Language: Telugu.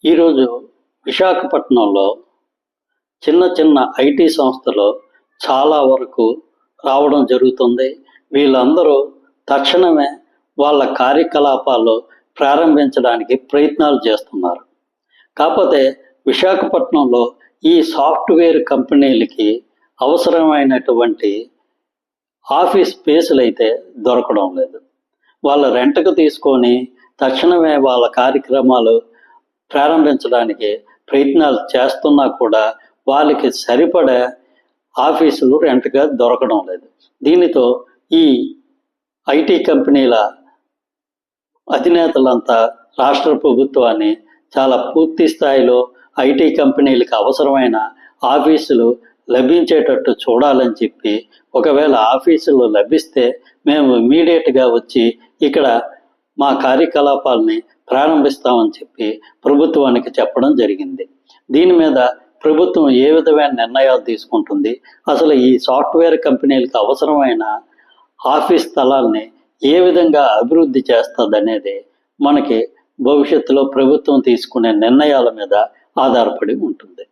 ఈరోజు విశాఖపట్నంలో చిన్న చిన్న ఐటీ సంస్థలు చాలా వరకు రావడం జరుగుతుంది. వీళ్ళందరూ తక్షణమే వాళ్ళ కార్యకలాపాలు ప్రారంభించడానికి ప్రయత్నాలు చేస్తున్నారు. కాకపోతే విశాఖపట్నంలో ఈ సాఫ్ట్వేర్ కంపెనీలకి అవసరమైనటువంటి ఆఫీస్ స్పేసులు అయితే దొరకడం లేదు. వాళ్ళ రెంట్కు తీసుకొని తక్షణమే వాళ్ళ కార్యక్రమాలు ప్రారంభించడానికి ప్రయత్నాలు చేస్తున్నా కూడా వాళ్ళకి సరిపడే ఆఫీసులు రెంట్గా దొరకడం లేదు. దీనితో ఈ ఐటీ కంపెనీల అధినేతలంతా రాష్ట్ర ప్రభుత్వాన్ని చాలా పూర్తి స్థాయిలో ఐటీ కంపెనీలకు అవసరమైన ఆఫీసులు లభించేటట్టు చూడాలని చెప్పి, ఒకవేళ ఆఫీసులు లభిస్తే మేము ఇమీడియట్గా వచ్చి ఇక్కడ మా కార్యకలాపాలని ప్రారంభిస్తామని చెప్పి ప్రభుత్వానికి చెప్పడం జరిగింది. దీని మీద ప్రభుత్వం ఏ విధమైన నిర్ణయాలు తీసుకుంటుంది, అసలు ఈ సాఫ్ట్వేర్ కంపెనీలకు అవసరమైన ఆఫీస్ స్థలాల్ని ఏ విధంగా అభివృద్ధి చేస్తుంది అనేది మనకి భవిష్యత్తులో ప్రభుత్వం తీసుకునే నిర్ణయాల మీద ఆధారపడి ఉంటుంది.